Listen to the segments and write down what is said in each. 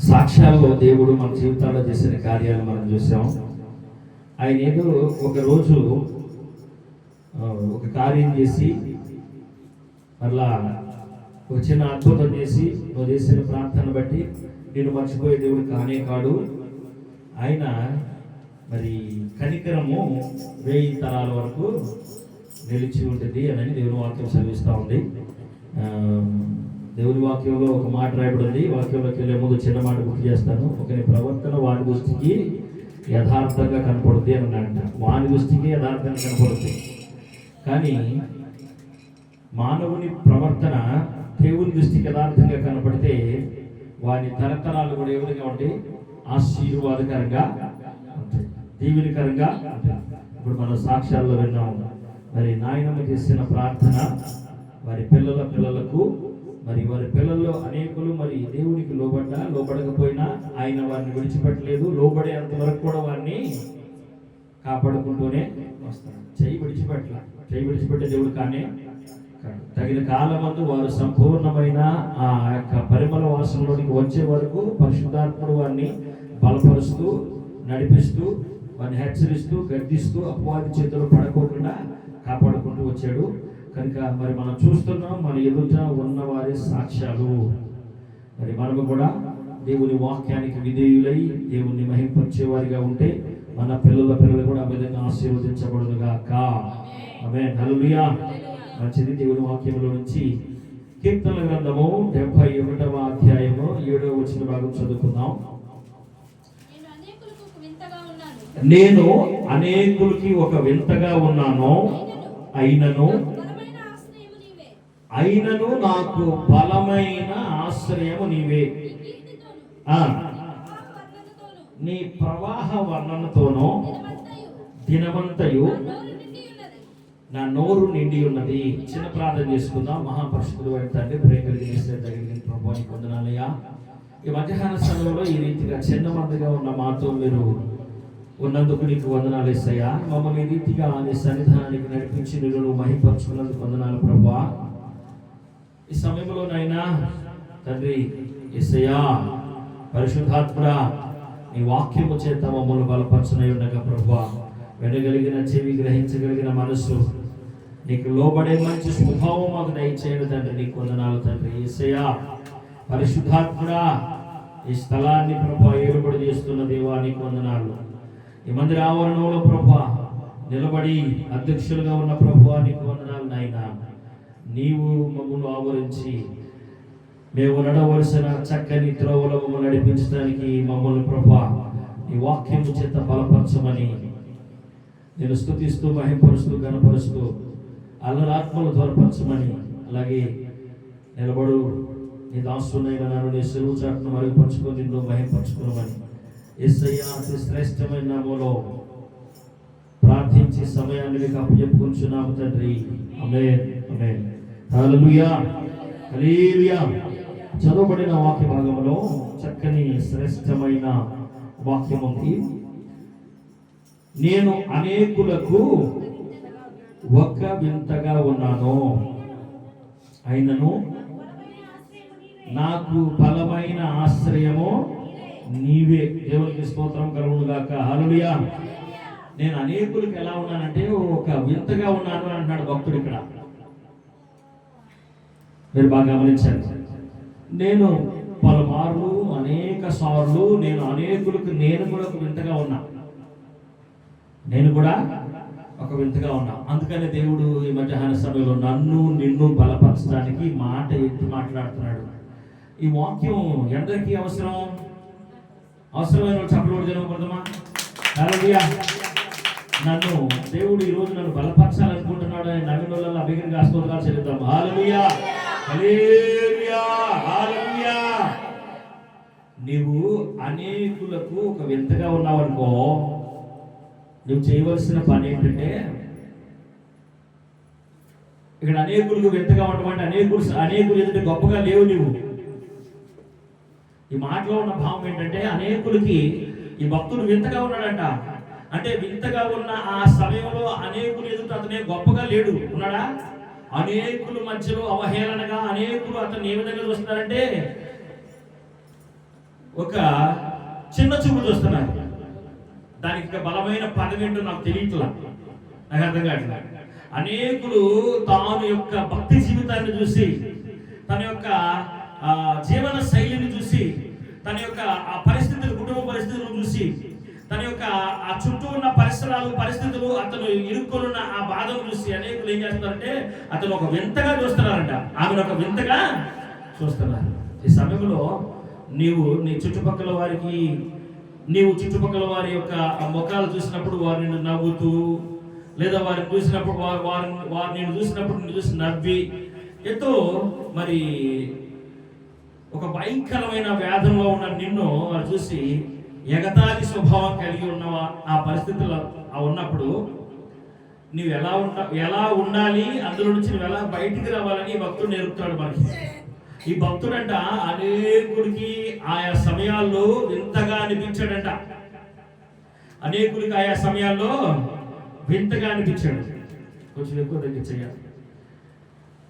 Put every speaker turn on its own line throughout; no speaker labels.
సాక్ష్యాల్లో దేవుడు మన జీవితాల్లో చేసిన కార్యాలు మనం చూసాం. ఆయన ఏదో ఒకరోజు ఒక కార్యం చేసి మళ్ళా ఒక చిన్న అద్భుతం చేసి నువ్వు చేసిన ప్రార్థన బట్టి నేను మర్చిపోయే దేవుడు కానే కాడు. ఆయన మరి కనికరము 1000 తరాల వరకు నిలిచి ఉంటుంది అని దేవుని వాక్యం సెలవిస్తూ ఉంది. దేవుని వాక్యంలో ఒక మాట రాయబడింది. వాక్యంలోకి వెళ్ళే ముందు చిన్న మాట గుర్తు చేస్తాను. ఒకరి ప్రవర్తన వాని దృష్టికి యథార్థంగా కనపడుతుంది అని అంట. వాని దృష్టికి యథార్థంగా కనపడుతుంది, కానీ మానవుని ప్రవర్తన దేవుని దృష్టికి యథార్థంగా కనపడితే వాని తరతరాలు కూడా ఏ విధంగా ఉంటాయి? ఆశీర్వాదకరంగా ఉంటాయి, దీవెనకరంగా ఉంటాయి. ఇప్పుడు మనం సాక్ష్యాల్లో విన్నాము. మరి నాయనమ్మ చేసిన ప్రార్థన వారి పిల్లలకు మరి వారి పిల్లల్లో అనేకులు మరి దేవునికి లోబడకపోయినా ఆయన వారిని విడిచిపెట్టలేదు. లోబడేంత వరకు కూడా వారిని కాపాడుకుంటూనే వస్తాడు. చెయ్యి విడిచిపెట్టే దేవుడు కానీ తగిన కాలమందు వారు సంపూర్ణమైన ఆ యొక్క పరిమళ వాసనలోనికి వచ్చే వరకు పరిశుద్ధాత్ముడు వారిని బలపరుస్తూ నడిపిస్తూ వారిని హెచ్చరిస్తూ గద్దిస్తూ అపవాది చేతులు పడుకోకుండా కాపాడుకుంటూ వచ్చాడు. కనుక మరి మనం చూస్తున్నాం, మన ఎదుట ఉన్నవారి సాక్ష్యాలు. మరి మనము కూడా దేవుని వాక్యానికి విధేయులై దేవుణ్ణి మహింపరిచేవారిగా ఉంటే మన పిల్లలు కూడా ఆ విధంగా ఆశీర్వదించబడునుగాక. ఆమేన్, హల్లెలూయా. మంచిది. దేవుని వాక్యంలో నుంచి కీర్తనల గ్రంథము 71వ అధ్యాయము 7వ వచన భాగం చదువుకుందాం. నేను అనేకులకి ఒక వింతగా ఉన్నాను, అయినను నాకు బలమైన ఆశ్రయము నీవే. నీ ప్రవాహ వర్ణనతోనూ దినమంతయు నా నోరు నిండి ఉన్నది. చిన్న ప్రార్థన చేసుకుందాం. మహాపరిశుద్ధుడు అయిన తండ్రి, ప్రేమ కలిగిన ప్రభువానికి వందనాలయ్యా. ఈ మధ్యాహ్న సమయంలో ఈ రీతిగా చిన్న మందిగా ఉన్న మాతో మీరు ఉన్నందుకు నీకు వందనాలు యేసయ్యా. మమ్మల్ని ఈ రీతిగా నీ సన్నిధానానికి నడిపించి నువ్వు మహిమపరుచుకున్నందుకు వందనాలు ప్రభువా. ఈ సమయంలోనైనా తండ్రి యేసయ్యా, పరిశుద్ధాత్ముడా, నీ వాక్యము చేత మమ్మల్ని బలపరచునై ఉండగా ప్రభువా, వినగలిగిన చెవి, గ్రహించగలిగిన మనస్సు, నీకు లోబడే మంచి స్వభావం మాకు దయచేయడు తండ్రి. నీకు వందనాలు తండ్రి. యేసయ్యా, పరిశుద్ధాత్ముడా, ఈ స్థలాన్ని ప్రభువా ఏలుబడి చేస్తున్న దేవా నీకు వందనాలు. ఈ మందిర ఆవరణంలో ప్రభువా నిలబడి అధ్యక్షులుగా ఉన్న ప్రభువా నీకు వందనాలు నాయనా. నీవు మమ్మల్ని ఆవరించి మేము నడవలసిన చక్కని త్రోవలో మమ్మల్ని నడిపించడానికి మమ్మల్ని ప్రభువా నీ వాక్యము చేత బలపరచమని నేను స్తుతిస్తూ మహింపరుస్తూ గణపరుస్తూ అల్లరాత్మలు త్వరపరచమని, అలాగే నిలబడు నీ దాసునైన నన్ను నీ సెలవు చాటును మరుగుపరుచుకొని నిన్ను మహింపరుచుకోమని యేసయ్యా అతి శ్రేష్టమైన నామములో ప్రార్థించి సమయాన్ని మీకు అప్పచెప్పుకుంటున్నాము తండ్రి. ఆమేన్, ఆమేన్, హల్లెలూయా, హల్లెలూయా. చదవబడిన వాక్య భాగంలో చక్కని శ్రేష్టమైన వాక్యం ఉంది. నేను అనేకులకు ఒక వింతగా ఉన్నాను, అయినను నాకు బలమైన ఆశ్రయము నీవే. దేవునికి స్తోత్రం కలుగునుగాక. హల్లెలూయా. నేను అనేకులకు ఎలా ఉన్నానంటే ఒక వింతగా ఉన్నాను అంటున్నాడు భక్తుడు ఇక్కడ. మీరు బాగా గమనించండి. నేను పలుమార్లు అనేక సార్లు నేను అనేకులకు నేను కూడా ఒక వింతగా ఉన్నా, అందుకని దేవుడు ఈ మధ్యాహ్న సమయంలో నిన్ను బలపరచడానికి మాట ఎత్తి మాట్లాడుతున్నాడు. ఈ వాక్యం ఎందరికీ అవసరమైన చప్పలు జరగకూడదమ్మా. హల్లెలూయా. నన్ను దేవుడు ఈరోజు నన్ను బలపరచాలనుకుంటున్నాడు అని నవ్వినోళ్ళ అభిగంగా స్తోత్రాలు చెల్లిద్దాం. హల్లెలూయా, హల్లెలూయా, హల్లెలూయా. నీవు అనేకులకు ఒక వింతగా ఉన్నావనుకో, నువ్వు చేయవలసిన పని ఏంటంటే, ఇక్కడ అనేకులకు వింతగా ఉండమంటే అనేకులు ఎదుట గొప్పగా లేవు నీవు. ఈ మాటలో ఉన్న భావం ఏంటంటే, అనేకులకి ఈ భక్తుడు వింతగా ఉన్నాడంట. అంటే వింతగా ఉన్న ఆ సమయంలో అనేకులు ఎదుట అతనే గొప్పగా లేడు, ఉన్నాడా? అనేకుల మధ్యలో అవహేళనగా అనేకులు అతన్ని ఏ విధంగా చూస్తున్నారంటే ఒక చిన్న చూపు చూస్తున్నారు. దానికి బలమైన పదవి ఏంటో నాకు తెలియట్లా, నాకు అర్థం కావట్లేదు. అనేకులు తాను యొక్క భక్తి జీవితాన్ని చూసి, తన యొక్క జీవన శైలిని చూసి, తన యొక్క ఆ పరిస్థితులు, కుటుంబ పరిస్థితులను చూసి, తన యొక్క ఆ చుట్టూ ఉన్న పరిస్థితులు, అతను ఇరుక్కున్న ఆ బాధను చూసి అనేకులు ఏం చేస్తారంటే అతను ఒక వింతగా చూస్తున్నారంట, ఆమెను ఒక వింతగా చూస్తున్నారు. ఈ సమయంలో నీవు చుట్టుపక్కల వారి యొక్క ముఖాలు చూసినప్పుడు వారిని నవ్వుతూ, లేదా వారిని చూసినప్పుడు వారిని చూసినప్పుడు నిన్ను చూసి నవ్వి, ఎంతో మరి ఒక భయంకరమైన వ్యాధంలో ఉన్న నిన్ను వారు చూసి ఎగతాళి స్వభావం కలిగి ఉన్న ఆ పరిస్థితుల్లో ఉన్నప్పుడు నీవు ఎలా ఉండాలి, అందులో నుంచి నువ్వు ఎలా బయటికి రావాలని భక్తుడు నేర్పుతాడు మనకి. ఈ భక్తుడంట అనేకుడికి ఆయా సమయాల్లో వింతగా అనిపించాడంట. అనేకుడికి ఆయా సమయాల్లో వింతగా అనిపించాడు. కొంచెం ఎక్కువ దగ్గర చేయాలి.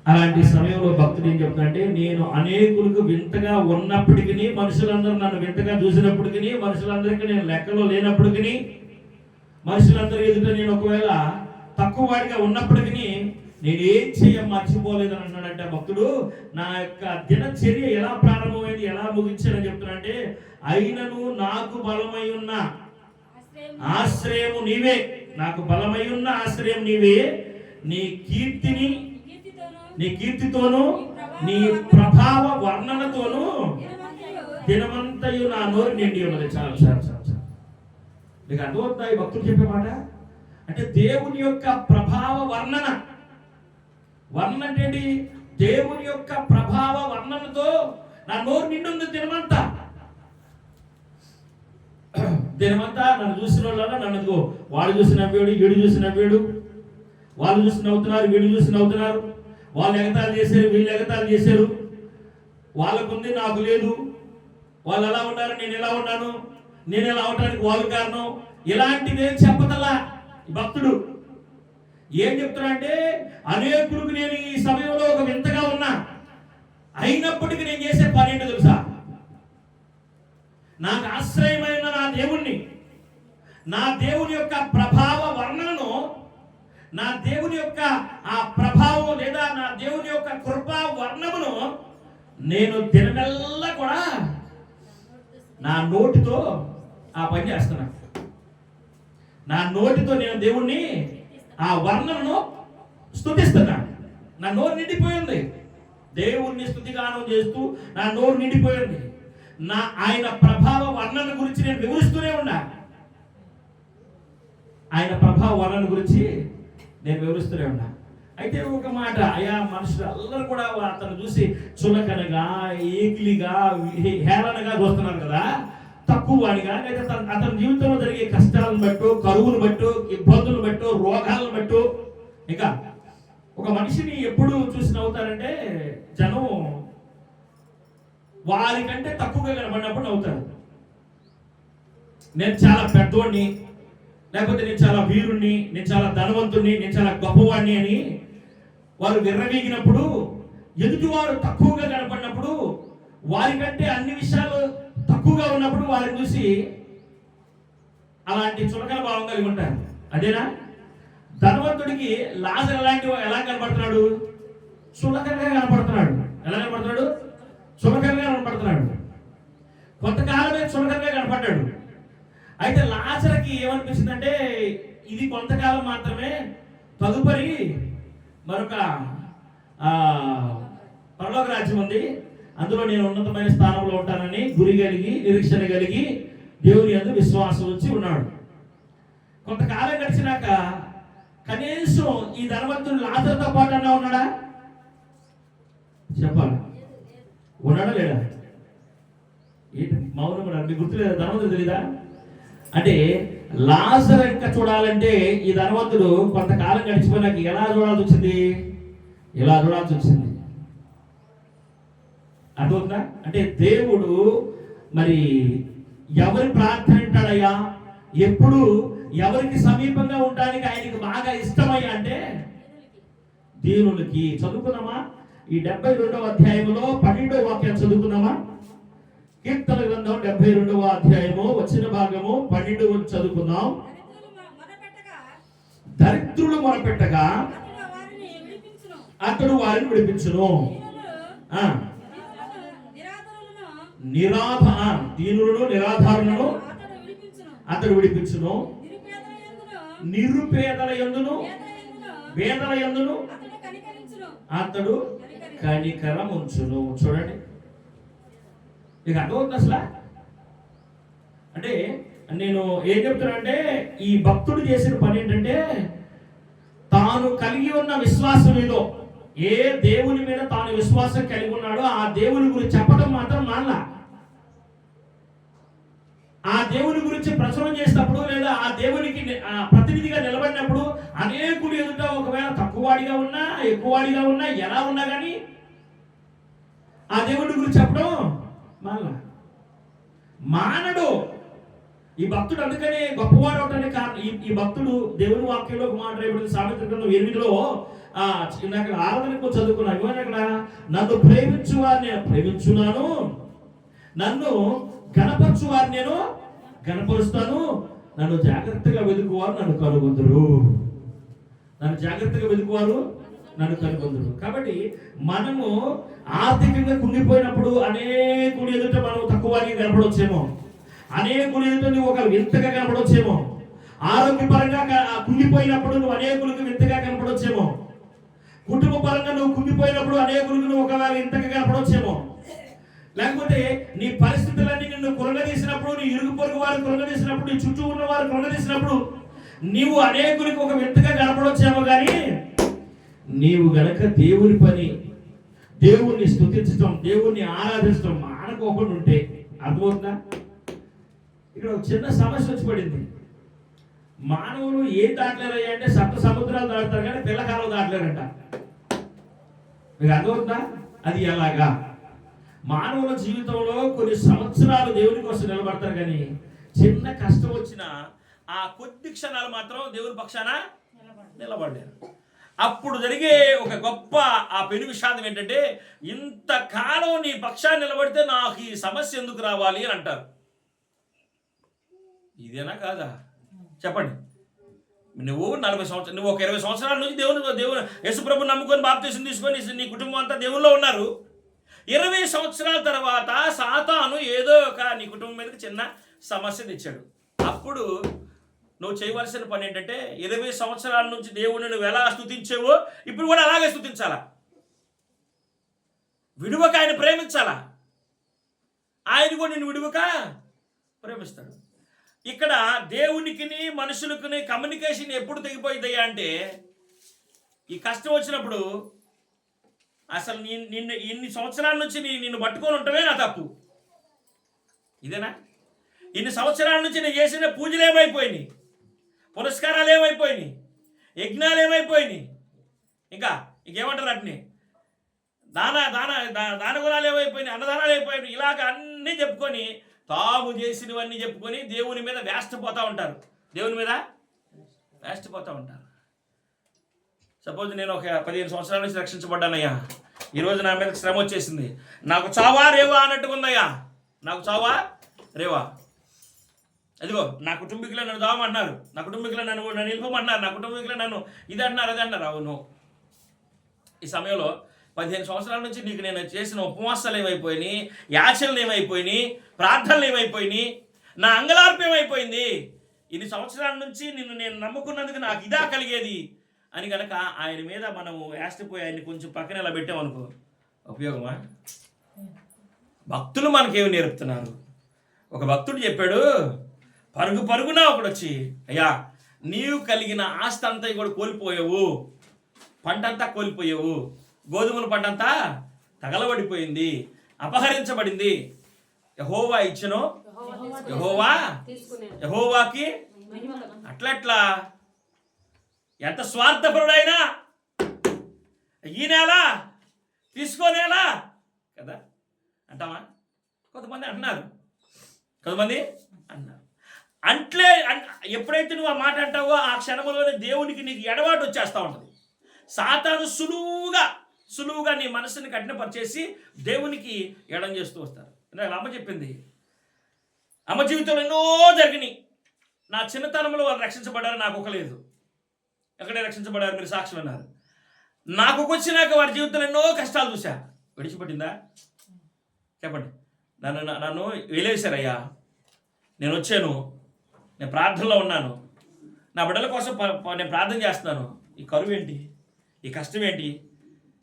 అలాంటి సమయంలో భక్తుడు ఏం చెప్తాడంటే, నేను అనేకులకు వింతగా ఉన్నప్పటికీ, మనుషులందరూ నన్ను వింతగా చూసినప్పటికీ, మనుషులందరికీ నేను లెక్కలో లేనప్పటికీ, మనుషులందరూ ఎదుట నేను ఒకవేళ తక్కువ వాడిగా ఉన్నప్పటికీ నేనేం మర్చిపోలేదని అన్నాడంటే భక్తుడు. నా యొక్క దినచర్య ఎలా ప్రారంభమైంది, ఎలా ముగించానని చెప్తున్నాడంటే, అయినను నాకు బలమై ఉన్న ఆశ్రయము నీవే, నాకు బలమై ఉన్న ఆశ్రయం నీవే, నీ కీర్తితోను నీ ప్రభావ వర్ణనతోను దినమంతయు నా నోరు నిండి ఉన్నది. చాలు చాలు చాలు చాలు. నీకు అర్థమవుతుందా ఈ భక్తులు చెప్పే మాట? అంటే దేవుని యొక్క ప్రభావ వర్ణన అంటే దేవుని యొక్క ప్రభావ వర్ణనతో నా నోరు నిండుంది దినమంతా నన్ను చూసిన వాళ్ళ నన్ను వాడు చూసి నవ్వాడు, వీడు చూసి నవ్వాడు, వాళ్ళు చూసి నవ్వుతున్నారు, వీడు చూసి నవ్వుతున్నారు, వాళ్ళు ఎగతాళి చేశారు, వీళ్ళు ఎగతాళి చేశారు, వాళ్ళకుంది నాకు లేదు, వాళ్ళు ఎలా ఉన్నారు, నేను ఎలా ఉన్నాను, నేను ఎలా అవటానికి వాళ్ళు కారణం, ఇలాంటిదేం చెప్పతలా భక్తుడు. ఏం చెప్తున్నా అంటే, అనేకులకు నేను ఈ సమయంలో ఒక వింతగా ఉన్నా, అయినప్పటికీ నేను చేసే పని ఏంటో తెలుసా? నాకు ఆశ్రయమైన నా దేవుని యొక్క ప్రభావ వర్ణనను, నా దేవుని యొక్క ఆ ప్రభావం లేదా నా దేవుని యొక్క కృపా వర్ణమును నేను దినమెల్లా కూడా నా నోటితో ఆ పని చేస్తున్నా. నా నోటితో నేను దేవుణ్ణి ఆ వర్ణనను స్తుతిస్తున్నా. నా నోరు నిండిపోయింది, దేవుణ్ణి స్తుతిగానం చేస్తూ నా నోరు నిండిపోయింది. ఆయన ప్రభావ వర్ణన గురించి నేను వివరిస్తూనే ఉన్నా. ఆయన ప్రభావ వర్ణన గురించి నేను వివరిస్తూనే ఉన్నా. అయితే ఒక మాట, అయా మనుషులు అందరూ కూడా అతను చూసి చులకనగా, ఏకిలిగా, హేళనగా చూస్తున్నారు కదా, తక్కువ వాడిగా, లేదా అతని జీవితంలో జరిగే కష్టాలను బట్టు, కరువును బట్టు, ఇబ్బందులు బట్టు, రోగాలను బట్టు, ఇంకా ఒక మనిషిని ఎప్పుడు చూసి నవ్వుతారంటే జనం వారికంటే తక్కువగా కనబడినప్పుడు నవ్వుతారు. నేను చాలా పెద్దోడిని, లేకపోతే నేను చాలా వీరుణ్ణి, నేను చాలా ధనవంతుణ్ణి, నేను చాలా గొప్పవాడిని అని వారు విర్రవీగినప్పుడు, ఎదుటివారు తక్కువగా కనపడినప్పుడు, వారికంటే అన్ని విషయాలు తక్కువగా ఉన్నప్పుడు వారిని చూసి అలాంటి చులకన భావం కలిగి ఉంటారు. అదేనా? ధనవంతుడికి లాజరు ఎలా కనపడుతున్నాడు? చులకనగా కనపడుతున్నాడు. ఎలా కనపడుతున్నాడు? చులకనగా కనపడుతున్నాడు. కొంతకాలమే చులకనగా కనపడ్డాడు. అయితే లాజరుకి ఏమనిపించిందంటే, ఇది కొంతకాలం మాత్రమే, తదుపరి మరొక పరలోక రాజ్యం ఉంది, అందులో నేను ఉన్నతమైన స్థానంలో ఉంటానని గురి కలిగి, నిరీక్షణ కలిగి, దేవుని యందు విశ్వాసం వచ్చి ఉన్నాడు. కొంతకాలం గడిచినాక కనీసం ఈ ధనవంతుడు లాజరుతో పాటు అన్నా ఉన్నాడా? చెప్పాలి, ఉన్నాడా లేడా? ఏంటి మౌనం? మీకు గుర్తులేదా? ధనవంతుడు తెలీదా? అంటే లాజరు ఇంకా చూడాలంటే ఈ ధనవంతుడు కొంతకాలం గడిచిపోయినాక ఎలా చూడాల్సి వచ్చింది? ఇలా చూడాల్సి వచ్చింది. అర్థవుతుందా? అంటే దేవుడు మరి ఎవరి ప్రార్థన వింటాడయ్యా, ఎప్పుడు ఎవరికి సమీపంగా ఉండడానికి ఆయనకి బాగా ఇష్టమయ్యా అంటే దీనులకి. చదువుకున్నామా? ఈ 72వ అధ్యాయంలో 12వ వాక్యం చదువుకున్నామా? కీర్తన గ్రంథం 72వ అధ్యాయము వచ్చిన భాగము 12 చదువుకుందాం. దరిద్రులు మొరపెట్టగా అతడు వారిని విడిపించును. దీనులను నిరాధారులను అతడు విడిపించును. నిరుపేదల యందును పేదల యందును అతడు కనికరముంచును. చూడండి, ఇక అర్థమవుతుంది అసలు. అంటే నేను ఏం చెప్తున్నానంటే, ఈ భక్తుడు చేసిన పని ఏంటంటే, తాను కలిగి ఉన్న విశ్వాసం ఏదో, ఏ దేవుని మీద తాను విశ్వాసం కలిగి ఉన్నాడో ఆ దేవుని గురించి చెప్పడం మాత్రం మానలా. ఆ దేవుని గురించి ప్రచురణ చేసినప్పుడు లేదా ఆ దేవునికి ప్రతినిధిగా నిలబడినప్పుడు అనేకులు ఎదుట ఒకవేళ తక్కువవాడిగా ఉన్నా ఎక్కువవాడిగా ఉన్నా ఎలా ఉన్నా కానీ ఆ దేవుని గురించి చెప్పడం మానడు ఈ భక్తుడు. అందుకనే గొప్పవాడు అవటానికి కారణం ఈ భక్తుడు. దేవుని వాక్యంలో ఒక మాట రాయబడింది సామెతల గ్రంథం 8లో. ఇందాక ఆరాధనకు చదువుకున్నాను. ఏమైనా అక్కడ, నన్ను ప్రేమించు వారిని నేను ప్రేమించున్నాను, నన్ను గణపరచు వారిని నేను గణపరుస్తాను, నన్ను జాగ్రత్తగా వెతుకువారు నన్ను కనుగొందురు. నన్ను జాగ్రత్తగా వెతుకువారు నన్ను కనుగొందురు. కాబట్టి మనము ఆర్థికంగా కుంగిపోయినప్పుడు అనేకులు ఎదుట మనం తక్కువగా కనపడవచ్చేమో, అనేకులు ఎదుట నువ్వు ఒక వింతగా కనపడవచ్చేమో, ఆరోగ్యపరంగా కుంగిపోయినప్పుడు నువ్వు అనేకులకు వింతగా కనపడవచ్చేమో, కుటుంబ పరంగా నువ్వు కుంగిపోయినప్పుడు అనేకులకు నువ్వు ఒకవేళ వింతగా కనపడవచ్చేమో, లేకపోతే నీ పరిస్థితులన్నీ నిన్ను కృంగదీసినప్పుడు, నీ ఇరుగు పొరుగు వారు కృంగదీసినప్పుడు, నీ చుట్టూ ఉన్న వారు కృంగదీసినప్పుడు నీవు అనేకులకు ఒక వింతగా కనపడవచ్చేమో, కానీ నీవు గనక దేవుని పని, దేవుణ్ణి స్తుతించడం, దేవుణ్ణి ఆరాధించడం మానుకోకుండా ఉంటే, అర్థమవుతుందా? ఇక్కడ ఒక చిన్న సమస్య వచ్చి పడింది. మానవులు ఏం దాటలేరయ్యా అంటే సప్త సముద్రాలు దాటుతారు కానీ పిల్లకాలం దాటలేరంట. మీకు అర్థమవుతుందా? అది ఎలాగా? మానవుల జీవితంలో కొన్ని సంవత్సరాలు దేవుని కోసం నిలబడతారు కానీ చిన్న కష్టం వచ్చినా ఆ కొద్ది క్షణాలు మాత్రం దేవుని పక్షాన నిలబడలేరు. అప్పుడు జరిగే ఒక గొప్ప ఆ పెను విషాదం ఏంటంటే, ఇంతకాలం నీ పక్షాన్ని నిలబడితే నాకు ఈ సమస్య ఎందుకు రావాలి అని అంటారు. ఇదేనా కాదా చెప్పండి? నువ్వు 40 సంవత్సరాలు, నువ్వు ఒక 20 సంవత్సరాల నుంచి దేవుని యేసుప్రభుని నమ్ముకొని బాప్తీసం తీసుకొని నీ కుటుంబం అంతా దేవుల్లో ఉన్నారు. 20 సంవత్సరాల తర్వాత సాతాను ఏదో ఒక నీ కుటుంబం మీదకి చిన్న సమస్య తెచ్చాడు. అప్పుడు నువ్వు చేయవలసిన పని ఏంటంటే, 20 సంవత్సరాల నుంచి దేవుని నువ్వు ఎలా స్తుతించావో ఇప్పుడు కూడా అలాగే స్తుతించాలా. విడువక ఆయన ప్రేమించాలా. ఆయన కూడా నిన్ను విడువక ప్రేమిస్తాడు. ఇక్కడ దేవునికి మనుషులకి కమ్యూనికేషన్ ఎప్పుడు తెగిపోయిందయ్యా అంటే, ఈ కష్టం వచ్చినప్పుడు అసలు నిన్ను ఇన్ని సంవత్సరాల నుంచి నిన్ను పట్టుకొని ఉంటమే నా తప్పు. ఇదేనా? ఇన్ని సంవత్సరాల నుంచి నేను చేసిన పూజలు ఏమైపోయినాయి, పురస్కారాలు ఏమైపోయినాయి, యజ్ఞాలు ఏమైపోయినాయి, ఇంకా ఇంకేమంటారు అట్ని దానగుణాలు ఏమైపోయినాయి, అన్నదానాలు అయిపోయినాయి, ఇలాగ అన్నీ చెప్పుకొని తాము చేసినవన్నీ చెప్పుకొని దేవుని మీద వేష్టపోతూ ఉంటారు. దేవుని మీద వేష్టపోతూ ఉంటారు. సపోజ్ నేను ఒక 15 సంవత్సరాల నుంచి రక్షించబడ్డానయ్యా, ఈరోజు నా మీద శ్రమ వచ్చేసింది, నాకు చావా రేవా అన్నట్టుగా ఉందయ్యా, నాకు చావా రేవా. అదిగో నా కుటుంబీకులు నన్ను దావమంటున్నారు, నా కుటుంబీకులు నన్ను నిలుపమన్నారు, నా కుటుంబీకులు నన్ను ఇది అంటున్నారు అది అంటున్నారు. అవును, ఈ సమయంలో 15 సంవత్సరాల నుంచి నీకు నేను చేసిన ఉపవాసాలు ఏమైపోయినాయి, యాచనలు ఏమైపోయినాయి, ప్రార్థనలు ఏమైపోయినాయి, నా అంగలార్పు ఏమైపోయింది. ఇన్ని సంవత్సరాల నుంచి నిన్ను నేను నమ్ముకున్నందుకు నాకు ఇదా కలిగేది అని కనుక ఆయన మీద మనం వేస్తపోయి ఆయన్ని కొంచెం పక్కన ఇలా పెట్టామనుకో, ఉపయోగమా? భక్తులు మనకేమి నేర్పుతున్నారు? ఒక భక్తుడు చెప్పాడు, పరుగున ఒకడు వచ్చి, అయ్యా నీవు కలిగిన ఆస్తి అంతా కూడా కోల్పోయావు, పంటంతా కోల్పోయావు, గోధుమల పంటంతా తగలబడిపోయింది, అపహరించబడింది. యెహోవా ఇచ్చెను, యెహోవాకి అట్లట్లా. ఎంత స్వార్థపరుడైనా ఈనేలా తీసుకోనేలా కదా అంటావా? కొంతమంది అన్నారు. ఎప్పుడైతే నువ్వు ఆ మాట అంటావో ఆ క్షణంలోనే దేవునికి నీకు ఎడబాటు వచ్చేస్తూ ఉంటుంది. సాతాను సులువుగా నీ మనసుని కఠినపరిచేసి దేవునికి ఎడం చేస్తూ వస్తారు. అమ్మ చెప్పింది, అమ్మ జీవితంలో ఎన్నో జరిగినాయి. నా చిన్నతనంలో వాళ్ళు రక్షించబడ్డారు, నాకు ఒక లేదు. ఎక్కడే రక్షించబడ్డారు, మీరు సాక్షులు అన్నారు. నాకు వచ్చినాక వారి జీవితంలో ఎన్నో కష్టాలు చూశా. విడిచిపెట్టిందా? చెప్పండి. నన్ను వేలేశారయ్యా, నేను వచ్చాను, నేను ప్రార్థనలో ఉన్నాను, నా బిడ్డల కోసం నేను ప్రార్థన చేస్తున్నాను. ఈ కరువు ఏంటి, ఈ కష్టం ఏంటి,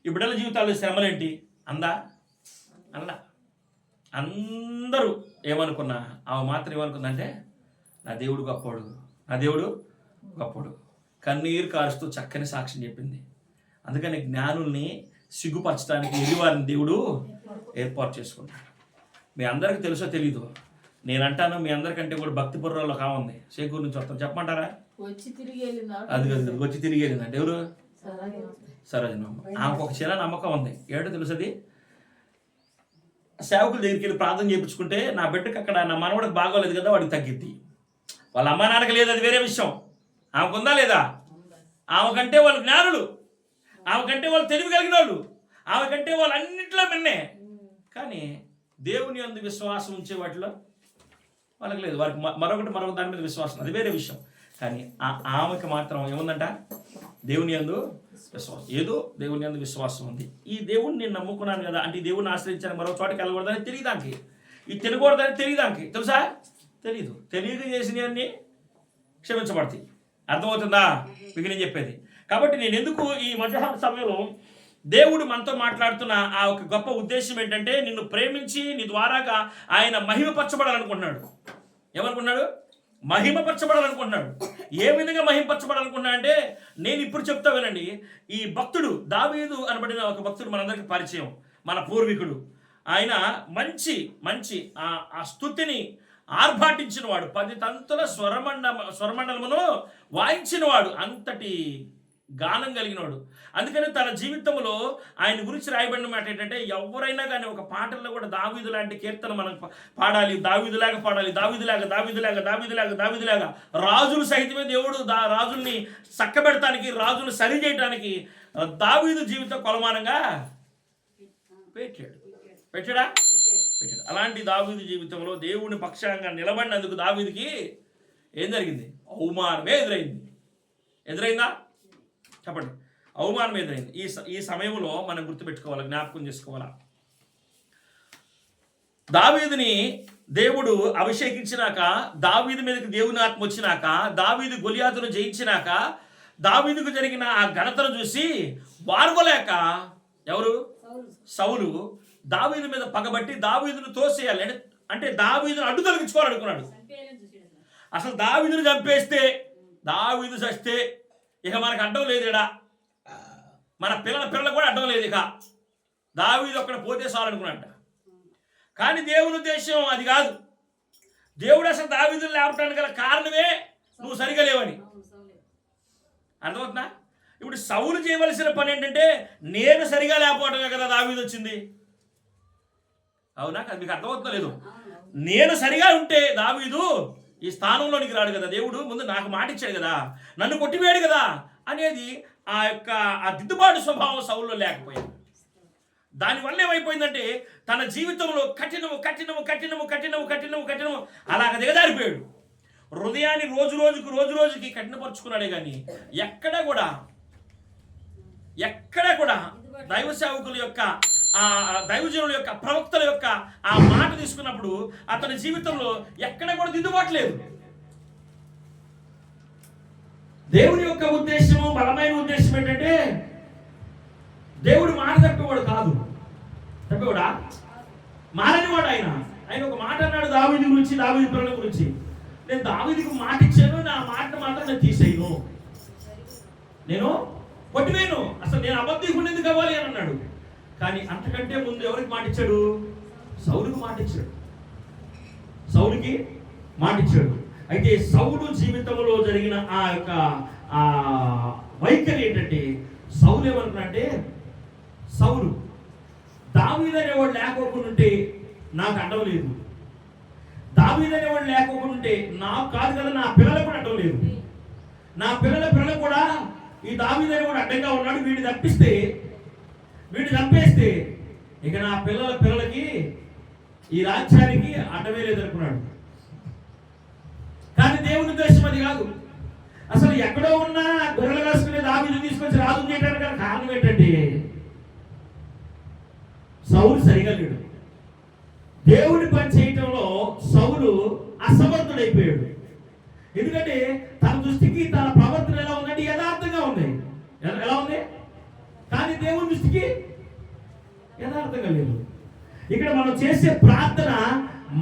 ఈ బిడ్డల జీవితాల్లో శ్రమలేంటి అందా? అన్నా. అందరూ ఏమనుకున్నా, ఆమె మాత్రం ఏమనుకుందంటే నా దేవుడు గొప్పవాడు, నా దేవుడు గొప్పవాడు. కన్నీరు కారుస్తూ చక్కని సాక్ష్యం చెప్పింది. అందుకని జ్ఞానుల్ని సిగ్గుపరచడానికి ఎదివారిని దేవుడు ఏర్పాటు చేసుకున్నాడు. మీ అందరికీ తెలుసో తెలీదు, నేను అంటాను మీ అందరికంటే కూడా భక్తి పుర్రాల్లో కావుంది. చేకూరు నుంచి వస్తాం, చెప్పమంటారా? అది వచ్చి తిరిగి వెళ్ళిందంటే ఎవరు? సరోజనమ్మ. ఆమెకు ఒక చిన్న నమ్మకం ఉంది. ఏంటో తెలుసది, సేవకుల దగ్గరికి వెళ్ళి ప్రార్థన చేయించుకుంటే నా బిడ్డకి అక్కడ నా మనవడికి బాగోలేదు కదా, వాడికి తగ్గిద్ది. వాళ్ళ అమ్మ నాన్నకి లేదు, అది వేరే విషయం. ఆమెకుందా లేదా? ఆమెకంటే వాళ్ళు జ్ఞానులు, ఆమెకంటే వాళ్ళు తెలివి కలిగిన వాళ్ళు, ఆమెకంటే వాళ్ళు అన్నింటిలో మిన్నే. కానీ దేవుని యందు విశ్వాసం ఉంచే వాటిలో వాళ్ళకి లేదు. వారికి మరొక దాని మీద విశ్వాసం, అది వేరే విషయం. కానీ ఆమెకి మాత్రం ఏముందంట? దేవుని యందు విశ్వాసం. ఏదో దేవుని యందు విశ్వాసం ఉంది. ఈ దేవుడిని నేను నమ్ముకున్నాను కదా అంటే, ఈ దేవుడిని ఆశ్రయించాను, మరో చోటకి వెళ్ళకూడదని తెలియదానికి, ఇది తినకూడదని తెలియదానికి. తెలుసా? తెలీదు. తెలియక చేసినవన్నీ క్షమించబడతాయి. అర్థమవుతుందా మీకు నేను చెప్పేది? కాబట్టి నేను ఎందుకు ఈ మధ్యాహ్న సమయంలో దేవుడు మనతో మాట్లాడుతున్న ఆ ఒక గొప్ప ఉద్దేశం ఏంటంటే, నిన్ను ప్రేమించి నీ ద్వారాగా ఆయన మహిమపరచబడాలనుకుంటున్నాడు. ఏమనుకున్నాడు? మహిమపరచబడాలనుకుంటున్నాడు. ఏ విధంగా మహిమపరచబడాలనుకున్నాడు అంటే, నేను ఇప్పుడు చెప్తా వినండి. ఈ భక్తుడు దావీదు అనబడిన ఒక భక్తుడు మనందరికీ పరిచయం, మన పూర్వీకుడు. ఆయన మంచి ఆ స్తుతిని ఆర్భాటించిన వాడు, 10 తంతుల స్వరమండలమును వాయించిన వాడు, అంతటి గానం కలిగినవాడు. అందుకని తన జీవితంలో ఆయన గురించి రాయబడిన మాట ఏంటంటే, ఎవరైనా కానీ ఒక పాటల్లో కూడా దావీదు లాంటి కీర్తన మనం పాడాలి, దావీదులాగా పాడాలి, దావీదులాగా. రాజులు సహితమే దేవుడు రాజుల్ని చక్కబెడటానికి, రాజులు సరి చేయడానికి దావీదు జీవితం కొలమానంగా పెట్టాడా? అలాంటి దావీదు జీవితంలో దేవుని పక్షంగా నిలబడినందుకు దావీదుకి ఏం జరిగింది? అవమానమే ఎదురైందా? చెప్పండి. అవమానం ఎదురైంది. ఈ సమయంలో మనం గుర్తుపెట్టుకోవాలి, జ్ఞాపకం చేసుకోవాలా. దావీదుని దేవుడు అభిషేకించినాక, దావీదు మీదకి దేవుని ఆత్మ వచ్చినాక, దావీదు గొలియాతును జయించినాక, దావీదుకు జరిగిన ఆ ఘనతను చూసి వార్వలేక ఎవరు? సౌలు దావీదు మీద పగబట్టి దావీదును తోసేయాలి, అంటే దావీదును అడ్డు తొలగించుకోవాలనుకున్నాడు. అసలు దావీదును చంపేస్తే, దావీదు చస్తే ఇక మనకు అడ్డం లేదు. ఇక మన పిల్లలు కూడా అడ్డం లేదు. ఇక దావీదు అక్కడ పోతే చాలనుకున్నట్ట. కానీ దేవుని ఉద్దేశం అది కాదు. దేవుడు అసలు దావీదును లేపడానికి గల కారణమే నువ్వు సరిగా లేవని. అర్థమవుతుందా? ఇప్పుడు సౌలు చేయవలసిన పని ఏంటంటే, నేను సరిగా లేకపోవటమే కదా దావీదు వచ్చింది. అవునా? మీకు అర్థమవుతుందో లేదు? నేను సరిగా ఉంటే దావీదు ఈ స్థానంలోనికి రాడు కదా. దేవుడు ముందు నాకు మాట ఇచ్చాడు కదా, నన్ను కొట్టివేయడు కదా అనేది ఆ దిద్దుబాటు స్వభావం సౌల్లో లేకపోయింది. దానివల్ల ఏమైపోయిందంటే, తన జీవితంలో కఠినము అలాగ దిగజారిపోయాడు. హృదయాన్ని రోజు రోజుకి కఠినపరుచుకున్నాడే కానీ ఎక్కడ కూడా దైవ సేవకుల యొక్క, ఆ దైవజనుల యొక్క, ప్రవక్తల యొక్క ఆ మాట తీసుకున్నప్పుడు అతని జీవితంలో ఎక్కడ కూడా దిద్దుబాట్లేదు. దేవుని యొక్క ఉద్దేశము, బలమైన ఉద్దేశం ఏంటంటే, దేవుడు మాట తప్పేవాడు కాదు. తప్పేవాడా? మారనివాడు ఆయన ఒక మాట అన్నాడు దావీదు గురించి, దావీదు పిల్లల గురించి. నేను దావీదుకు మాట ఇచ్చాను, నా మాట మాత్రం నేను తీసేయను, నేను కొట్టివేయను, అసలు నేను అబద్ధికుడు ఎందుకు అవ్వాలి అని అన్నాడు. కానీ అంతకంటే ముందు ఎవరికి మాట ఇచ్చాడు? సౌలుకి మాట ఇచ్చాడు. అయితే సౌలు జీవితంలో జరిగిన ఆ యొక్క వైఖరి ఏంటంటే, సౌలు ఏమనుకున్నాడంటే, సౌలు దావీదు అనేవాడు లేకోకుంటే నాకు అడ్డం లేదు, దావీదు అనేవాడు లేకోకుంటే నాకు కాదు కదా, నా పిల్లలకు కూడా అడ్డం లేదు, నా పిల్లల కూడా ఈ దావీదు కూడా అడ్డంగా ఉన్నాడు, వీడిని చంపేస్తే ఇక నా పిల్లలకి ఈ రాజ్యానికి అడ్డమే లేదనుకున్నాడు. కానీ దేవుని ఉద్దేశం అది కాదు. అసలు ఎక్కడో ఉన్న గొర్రెలు కాసుకునే దావీదు తీసుకొచ్చి రాజు చేయడానికి గల కారణం ఏంటంటే సౌలు సరిగా లేడు. దేవుని పని చేయటంలో సౌలు అసమర్థుడైపోయాడు. ఎందుకంటే తన దృష్టికి తన ప్రవర్తన ఎలా ఉందంటే యథార్థంగా ఉంది. ఎలా ఉంది? కానీ దేవుని దృష్టికి యథార్థంగా లేదు. ఇక్కడ మనం చేసే ప్రార్థన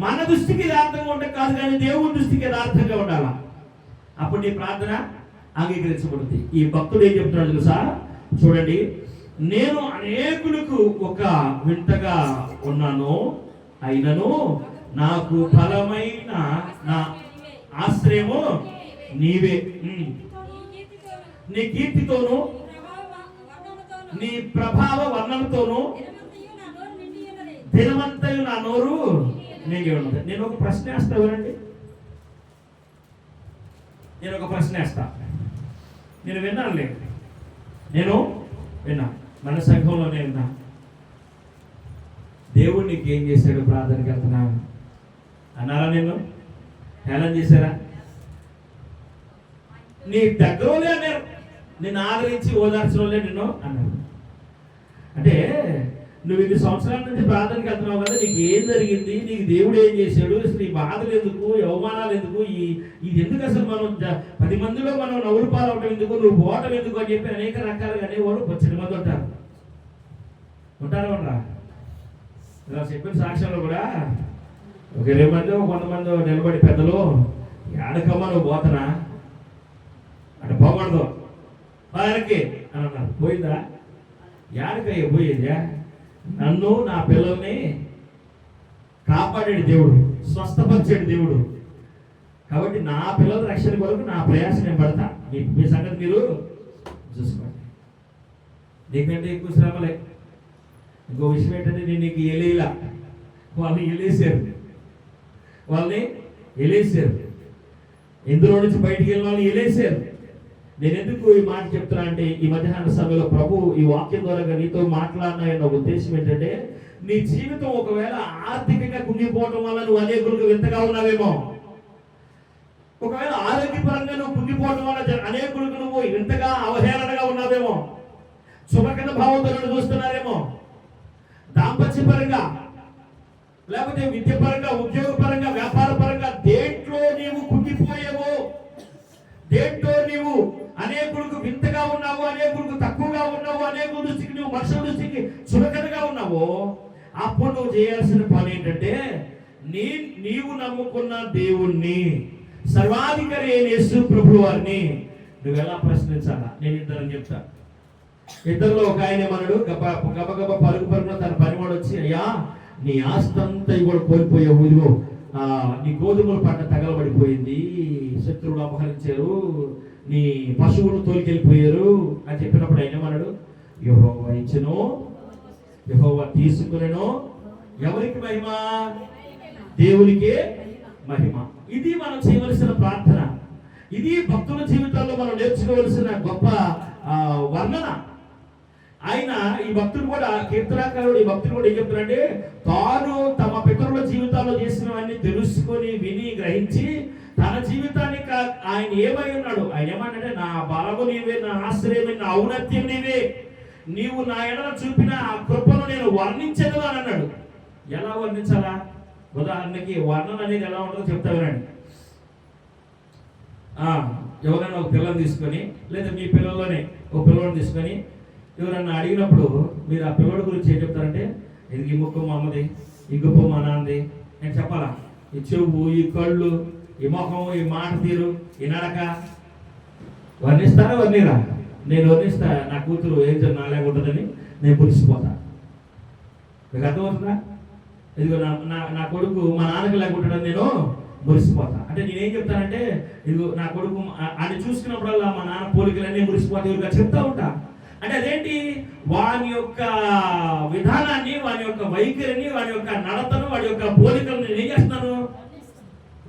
మన దృష్టికి యథార్థంగా ఉంటే కాదు, కానీ దేవుని దృష్టికి యథార్థంగా ఉండాలా. అప్పుడు నీ ప్రార్థన అంగీకరించబడుతుంది. ఈ భక్తుడు ఏం చెప్తున్నాడు తెలుసా? చూడండి, నేను అనేకులకు ఒక వింతగా ఉన్నాను, అయినను నాకు బలమైన నా ఆశ్రయము నీవే. నీ కీర్తితోను నీ ప్రభావ వర్ణనతోను దినమంతయు నా నోరు నిండి ఉన్నది. నేను ఒక ప్రశ్న వేస్తా, ఎవరండి? నేను ఒక ప్రశ్న వేస్తా. నేను విన్నానులే, విన్నా, మన సంఘంలోనే విన్నా. దేవుడు నీకు ఏం చేశాడు ప్రార్థనకి వెళ్తున్నా అన్నారా? హేళన చేశారా? నీ దగ్గరలే అన్నారు, నిన్ను ఆదరించి ఓదార్చలే నిన్ను అన్నారు. అంటే నువ్వు 2 సంవత్సరాల నుంచి ప్రార్థనకి వెళ్తున్నావు కదా, నీకు ఏం జరిగింది, నీకు దేవుడు ఏం చేశాడు, అసలు ఈ బాధలు ఎందుకు, అవమానాలు ఎందుకు, ఇది ఎందుకు, అసలు మనం 10 మందిలో మనం నవ్వులు పాలవటం ఎందుకు, నువ్వు పోవటం ఎందుకు అని చెప్పి అనేక రకాలుగా అనేవాడు 10 మంది ఉంటారా? ఇలా చెప్పిన సాక్ష్యంలో కూడా ఒక 20 మంది 100 మంది నిలబడి పెద్దలు, ఏడకమ్మా నువ్వు పోతనా అంటే పోకూడదు వారికి అని అన్నారు. పోయిందా? ఏడకయ్య పోయేదా? నన్ను నా పిల్లల్ని కాపాడాడు దేవుడు, స్వస్థపరిచాడు దేవుడు. కాబట్టి నా పిల్లల రక్షణ కొరకు నా ప్రయాసం నేను పడతా. మీ సంగతి మీరు చూసుకోండి. నీకంటే ఎక్కువ శ్రమలే. ఇంకో విషయం ఏంటంటే, నేను నీకు ఎలేలా, వాళ్ళని ఎలేసారు, ఇందులో నుంచి బయటికి వెళ్ళిన వాళ్ళని ఎలేసారు. నేను ఎందుకు ఈ మాట చెప్తున్నా అంటే, ఈ మధ్యాహ్న సమయంలో ప్రభు ఈ వాక్యం ద్వారా నీతో మాట్లాడిన ఉద్దేశం ఏంటంటే, నీ జీవితం ఒకవేళ ఆర్థికంగా కుంగిపోవటం వల్ల నువ్వు అనేకులకు వింతగా ఉన్నావేమో, ఒకవేళ ఆరోగ్యపరంగా నువ్వు కుంగిపోవటం వల్ల అనేకులకు నువ్వు వింతగా అవహేళనగా ఉన్నావేమో, శుభకర భావంతో చూస్తున్నారేమో, దాంపత్యపరంగా లేకపోతే విద్యపరంగా, ఉద్యోగపరంగా, వ్యాపార పరంగా దేంట్లో నీవు కుంగిపోయావో, దేంట్లో నీవు అనేకులకు వింతగా ఉన్నావు, అనేకులకు తక్కువగా ఉన్నావు, అనేకుల దృష్టికి నువ్వు మనుషుల దృష్టికి చులకనగా ఉన్నావో, అప్పుడు నువ్వు చేయాల్సిన పని ఏంటంటే, నీవు నమ్ముకున్న దేవుణ్ణి, సర్వాధికారి అయిన యేసు ప్రభువు వారిని నువ్వు ఎలా ప్రశ్నించాలా? నేను ఇద్దరని చెప్తా. ఇద్దరిలో ఒక ఆయన ఏమన్నాడు, గబగబ పరుగున తన పనివాడు వచ్చి, అయ్యా నీ ఆస్తంతా కూడా కోల్పోయావు, ఇదిగో నీ గోధుమల పంట తగలబడిపోయింది, శత్రువులు అపహరించారు, నీ పశువులు తోలికెళ్ళిపోయారు అని చెప్పినప్పుడు ఆయన ఏమన్నాడు, యెహోవా ఇచ్చెను, యెహోవా తీసుకునేను, ఎవరికి మహిమ? దేవునికే మహిమ. ఇది మనం చేయవలసిన ప్రార్థన. ఇది భక్తుల జీవితాల్లో మనం నేర్చుకోవలసిన గొప్ప వర్ణన. ఆయన ఈ భక్తుడు కూడా, కీర్తనాకారుడు ఈ భక్తుడు కూడా ఏం చెప్తున్నాడంటే, తాను తమ పితరుల జీవితాల్లో చేసినవన్నీ తెలుసుకొని విని గ్రహించి తన జీవితానికి ఆయన ఏమై ఉన్నాడు, ఆయన ఏమన్నాడంటే, నా బలము నీవే, నా ఆశ్రయమే, నా ఔన్నత్యం నీవే, నీవు నా ఎడల చూపిన ఆ కృపను నేను వర్ణించను అని అన్నాడు. ఎలా వర్ణించాలా? ఉదాహరణకి వర్ణన అనేది ఎలా ఉంటుందో చెప్తా వినండి. ఎవరైనా ఒక పిల్లని తీసుకొని, లేదా మీ పిల్లల్లోనే ఒక పిల్లవాడిని తీసుకొని ఎవరన్నా అడిగినప్పుడు మీరు ఆ పిల్లడి గురించి ఏం చెప్తారంటే, ఇది ఈ ముక్కు మా అమ్మది, ఈ గుప్ప మా నాన్నది నేను చెప్పాలా? ఈ చెవు, ఈ కళ్ళు, ఈ ముఖం, ఈ మాట తీరు, ఈ నడక వర్ణిస్తారా? వర్ణిరా? నేను వర్ణిస్తా. నా కూతురు ఏం నాలాగా ఉంటుందని నేను పులిసిపోతా. మీకు అర్థమవుతుందా? ఇదిగో నా కొడుకు మా నాన్నకి లేకుంటాడని నేను మురిసిపోతా. అంటే నేనేం చెప్తానంటే, ఇదిగో నా కొడుకు అని చూసుకున్నప్పుడల్లా మా నాన్న పోలికలన్నీ మురిసిపోతా, ఇదిగా చెప్తా ఉంటా. అంటే అదేంటి? వాని యొక్క విధానాన్ని, వాని యొక్క వైఖరిని, వాని యొక్క నడతను, వాడి యొక్క పోలికలను నేను ఏం చేస్తున్నాను?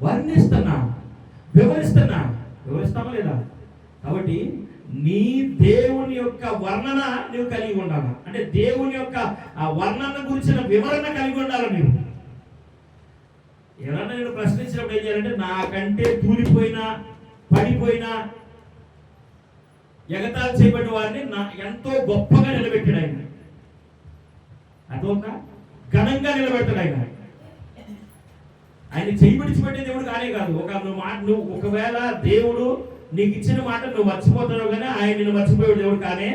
వర్ణిస్తామా లేదా? కాబట్టి నీ వర్ణన నువ్వు కలిగి ఉండాలి. అంటే దేవుని యొక్క ఆ వర్ణన గురించిన వివరణ కలిగి ఉండాలి. నువ్వు ఎవరన్నా నేను ప్రశ్నించినప్పుడు ఏం చేయాలంటే, నాకంటే తూలిపోయినా పడిపోయినా ఎగతాళి చేయబడిన వారిని ఎంతో గొప్పగా నిలబెట్టాడు ఆయన. అర్థమవుతుందా? ఘనంగా నిలబెట్టాడు ఆయన. ఆయన చేయి విడిచిపెట్టే దేవుడు కానే కాదు. నువ్వు ఒకవేళ దేవుడు నీకు ఇచ్చిన మాట నువ్వు మర్చిపోతావు, కానీ ఆయన నిన్ను మర్చిపోయే దేవుడు కానే.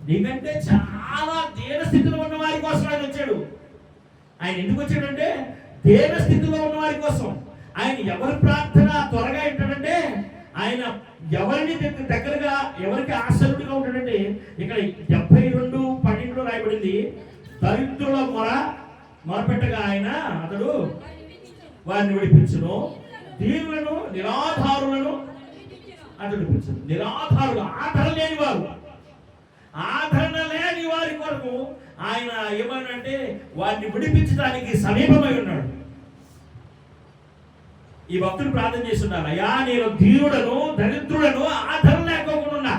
నీకంటే చాలా దీన స్థితిలో ఉన్న వారి కోసం ఆయన వచ్చాడు. ఆయన ఎందుకు వచ్చాడంటే దీన స్థితిలో ఉన్న వారి కోసం. ఆయన ఎవరి ప్రార్థన త్వరగా వింటాడంటే, ఆయన ఎవరిని దగ్గరగా ఎవరికి ఆశ్చర్యుడిగా ఉంటాడంటే, ఇక్కడ 72:12 రాయబడింది, దరిద్రుల మొరపెట్టగా ఆయన అతడు వారిని విడిపించును, దీనులను నిరాధారులను అతడు విడిపించును. నిరాధారులు, ఆధారం లేని వారు, ఆదరణ లేని వారి కొరకు ఆయన ఏమనంటే వారిని విడిపించడానికి సమీపమై ఉన్నాడు. ఈ భక్తులు ప్రార్థన చేస్తున్నారు, అయ్యా నేను దీనుడను దరిద్రుడను ఆదరణ లేకోకుండా ఉన్నా,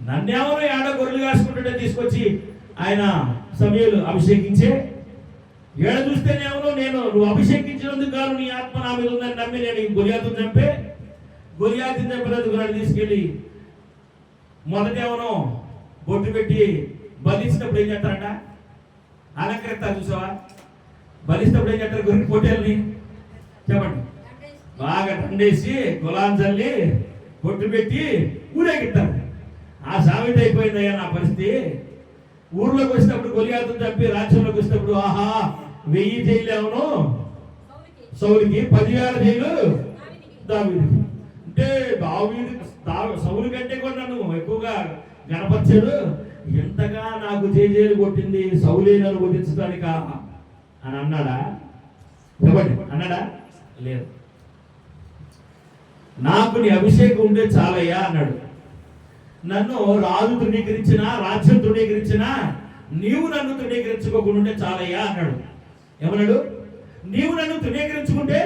నన్నెవరో ఏడో గొర్రెలు కాసుకుంటుంటే తీసుకొచ్చి ఆయన సమయంలో అభిషేకించే, ఏడ చూస్తేనేమో నువ్వు అభిషేకించినందుకు కాదు నీ ఆత్మ నా మీద ఉందని నమ్మి నేను గొలియాతుని చంపినందుకు నన్ను తీసుకెళ్ళి మొదటేమో బొట్టు పెట్టి బలిచ్చినప్పుడు ఏం చేస్తారంట, అలంకరిస్తారు. చూసావా? బలిచ్చినప్పుడు ఏం చేస్తారు? గొర్రె పొట్టేల్ని చెప్పండి, బాగా దండేసి గులాం చల్లి బొట్టు పెట్టి ఊరేగిస్తారు. ఆ సామెత అయిపోయిందయ్యా నా పరిస్థితి. ఊర్లోకి వచ్చినప్పుడు గొలియాతుని చంపి రాజ్యంలోకి వచ్చినప్పుడు ఆహా 1000 జైలు ఏమను సౌలుకి, 10,000 జైలు దావీదుకి. అంటే సౌలు కంటే కూడా నన్ను ఎక్కువగా గణపరిచాడు, ఎంతగా నాకు జైలు కొట్టింది సౌలే నన్ను వధించడానిక అని అన్నాడా? చెప్పండి, అన్నాడా? లేదు. నాకు నీ అభిషేకం ఉంటే చాలయ్యా అన్నాడు. నన్ను రాజు తృణీకరించిన, రాజ్యం తృణీకరించిన, నీవు నన్ను తృణీకరించుకోకుండా ఉంటే చాలయ్యా అన్నాడు. ఏమన్నాడు? నీవు నన్ను తృణీకరించుకుంటే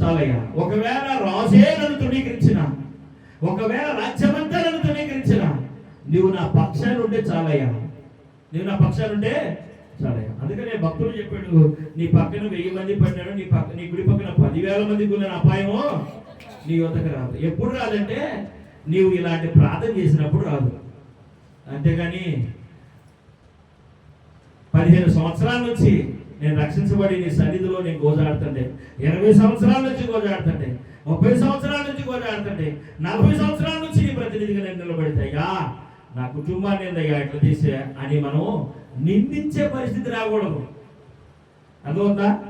చాలయ్యా. ఒకవేళ రాజే నన్ను తృణీకరించిన, ఒకవేళ రాజ్యమంతా నన్ను తృణీకరించిన, నీవు నా పక్షాన్ని ఉంటే చాలయ్యా, నీవు నా పక్షాన్ని ఉంటే చాలయ్యా. అందుకనే భక్తుడు చెప్పాడు, నీ పక్కన 1000 మంది పడినాడు, నీ గుడి పక్కన 10,000 మంది ఉన్న అపాయము నీ వద్దకు రాదు. ఎప్పుడు రాదంటే నీవు ఇలాంటి ప్రార్థన చేసినప్పుడు రాదు. అంతేగాని 15 సంవత్సరాల నుంచి నేను రక్షించబడి నీ సన్నిధిలో నేను గోజాడుతుంటే, 20 సంవత్సరాల నుంచి గోజాడుతుంటే, 30 సంవత్సరాల నుంచి గోజాడుతుంటే, 40 సంవత్సరాల నుంచి నీ ప్రతినిధిగా నేను నిలబడితేయ్యా నా కుటుంబాన్ని ఏందయ్యా ఇట్లా చేసే అని మనం నిందించే పరిస్థితి రాకూడదు. అర్థమవుతుందా?